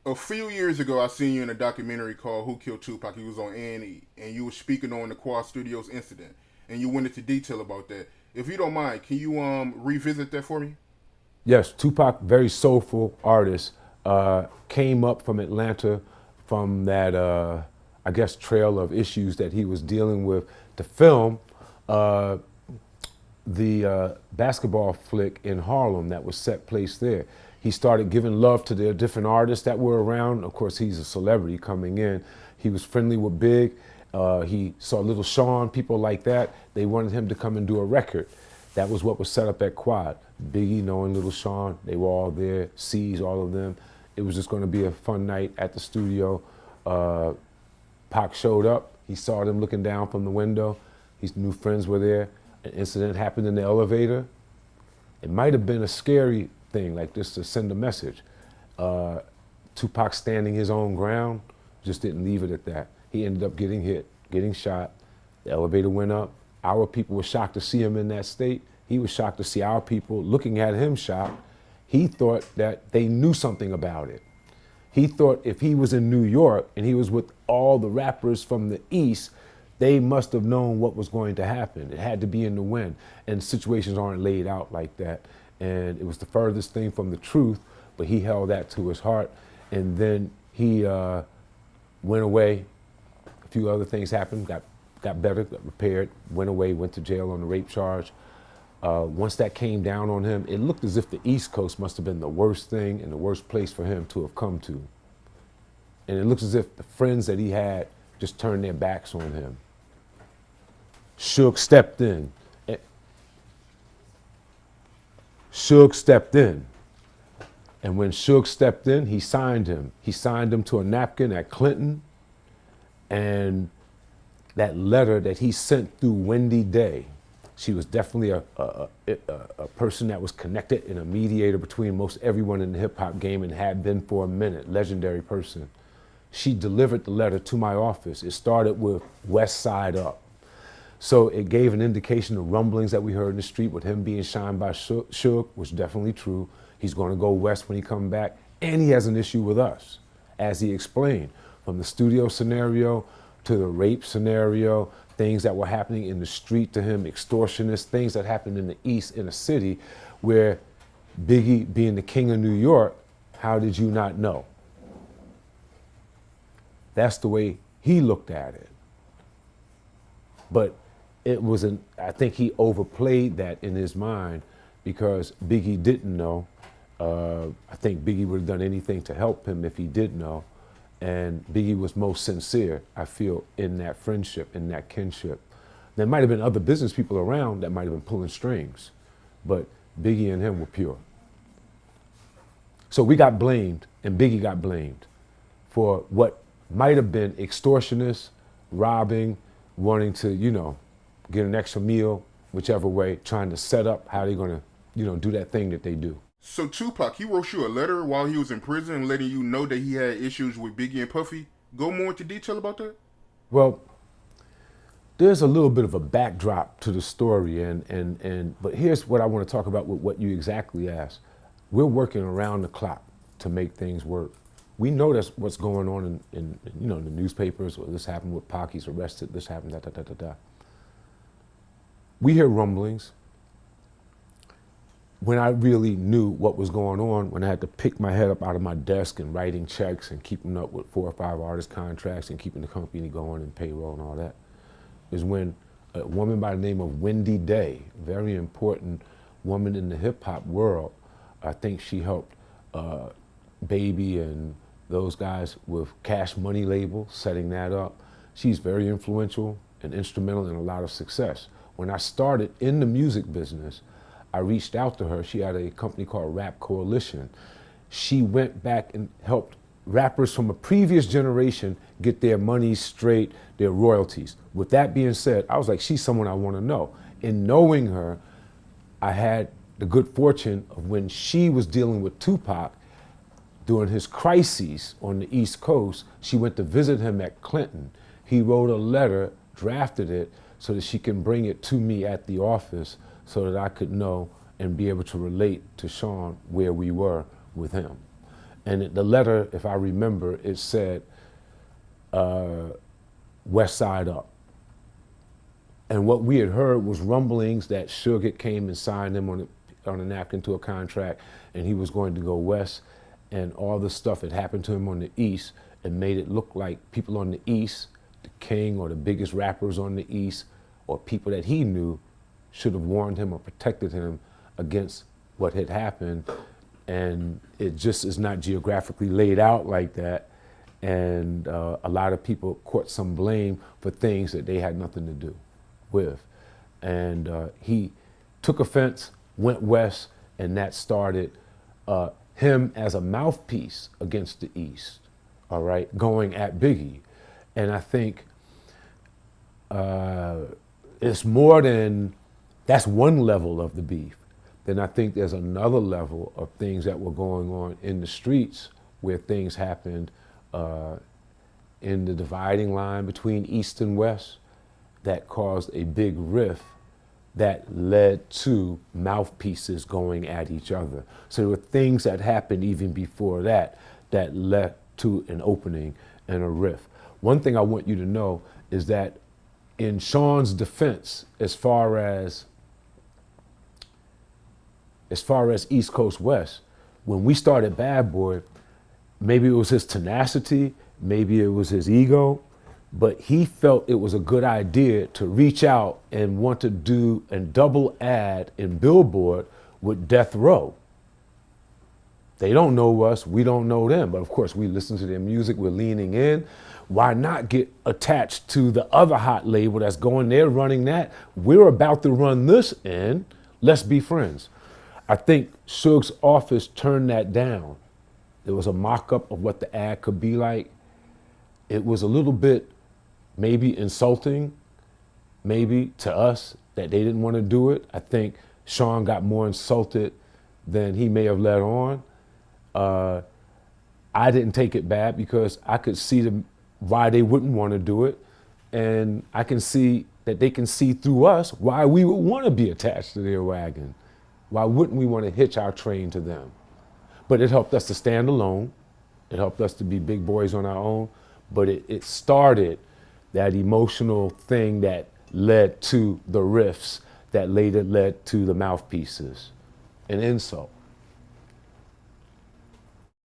A few years ago, I seen you in a documentary called "Who Killed Tupac." You was on A&E, and you were speaking on the Quad Studios incident, and you went into detail about that. If you don't mind, can you revisit that for me? Yes, Tupac, very soulful artist, came up from Atlanta from that, I guess, trail of issues that he was dealing with to film uh, the basketball flick in Harlem that was set place there. He started giving love to the different artists that were around. Of course, he's a celebrity coming in. He was friendly with Big. He saw Little Sean, people like that. They wanted him to come and do a record. That was what was set up at Quad. Biggie, knowing Little Sean, they were all there, C's, all of them. It was just going to be a fun night at the studio. Pac showed up. He saw them looking down from the window. His new friends were there. An incident happened in the elevator. It might have been a scary thing, like this to send a message. Tupac standing his own ground, just didn't leave it at that. He ended up getting hit, getting shot. The elevator went up. Our people were shocked to see him in that state. He was shocked to see our people looking at him shocked. He thought that they knew something about it. He thought if he was in New York and he was with all the rappers from the East, they must have known what was going to happen. It had to be in the wind. And situations aren't laid out like that. And it was the furthest thing from the truth, but he held that to his heart. And then he went away. A few other things happened, got better, got repaired, went away, went to jail on the rape charge. Once that came down on him, it looked as if the East Coast must have been the worst thing and the worst place for him to have come to. And it looks as if the friends that he had just turned their backs on him. Suge stepped in. Suge stepped in. And when Suge stepped in, he signed him. He signed him to a napkin at Clinton. And that letter that he sent through Wendy Day, she was definitely a person that was connected and a mediator between most everyone in the hip hop game and had been for a minute, legendary person. She delivered the letter to my office. It started with West Side Up. So it gave an indication of rumblings that we heard in the street with him being shined by Suge was definitely true. He's going to go west when he comes back. And he has an issue with us, as he explained, from the studio scenario to the rape scenario, things that were happening in the street to him, extortionists, things that happened in the East, in a city where Biggie being the king of New York, how did you not know? That's the way he looked at it. But it was I think he overplayed that in his mind because Biggie didn't know. I think Biggie would have done anything to help him if he did know. And Biggie was most sincere, I feel, in that friendship, in that kinship. There might have been other business people around that might have been pulling strings, but Biggie and him were pure. So we got blamed, and Biggie got blamed for what might have been extortionists, robbing, wanting to, get an extra meal, whichever way, trying to set up how they're gonna, do that thing that they do. So Tupac, he wrote you a letter while he was in prison, letting you know that he had issues with Biggie and Puffy. Go more into detail about that. Well, there's a little bit of a backdrop to the story, but here's what I want to talk about with what you exactly asked. We're working around the clock to make things work. We know that's what's going on in the newspapers. Or this happened with Pac, he's arrested. This happened, da da da da da. We hear rumblings. When I really knew what was going on, when I had to pick my head up out of my desk and writing checks and keeping up with 4 or 5 artist contracts and keeping the company going and payroll and all that, is when a woman by the name of Wendy Day, very important woman in the hip hop world, I think she helped Baby and those guys with Cash Money label, setting that up. She's very influential and instrumental in a lot of success. When I started in the music business, I reached out to her. She had a company called Rap Coalition. She went back and helped rappers from a previous generation get their money straight, their royalties. With that being said, I was like, she's someone I want to know. In knowing her, I had the good fortune of when she was dealing with Tupac during his crises on the East Coast, she went to visit him at Clinton. He wrote a letter, drafted it, so that she can bring it to me at the office so that I could know and be able to relate to Sean where we were with him. And the letter, if I remember, it said, West Side Up. And what we had heard was rumblings that Suge came and signed him on a napkin to a contract, and he was going to go west, and all the stuff that happened to him on the east and made it look like people on the east, the king or the biggest rappers on the east, or people that he knew should have warned him or protected him against what had happened. And it just is not geographically laid out like that. And a lot of people caught some blame for things that they had nothing to do with. And he took offense, went west, and that started him as a mouthpiece against the East, all right, going at Biggie. And I think it's more than, that's one level of the beef. Then I think there's another level of things that were going on in the streets where things happened in the dividing line between East and West that caused a big rift that led to mouthpieces going at each other. So there were things that happened even before that that led to an opening and a rift. One thing I want you to know is that in Sean's defense, as far as East Coast West, when we started Bad Boy, maybe it was his tenacity, maybe it was his ego, but he felt it was a good idea to reach out and want to do a double ad in Billboard with Death Row. They don't know us, we don't know them, but of course we listen to their music, we're leaning in. Why not get attached to the other hot label that's going there, running that? We're about to run this in, let's be friends. I think Suge's office turned that down. There was a mock-up of what the ad could be like. It was a little bit maybe insulting, maybe to us, that they didn't want to do it. I think Sean got more insulted than he may have let on. I didn't take it bad because I could see why they wouldn't want to do it. And I can see that they can see through us why we would want to be attached to their wagon. Why wouldn't we want to hitch our train to them? But it helped us to stand alone. It helped us to be big boys on our own. But it started that emotional thing that led to the riffs that later led to the mouthpieces and insult.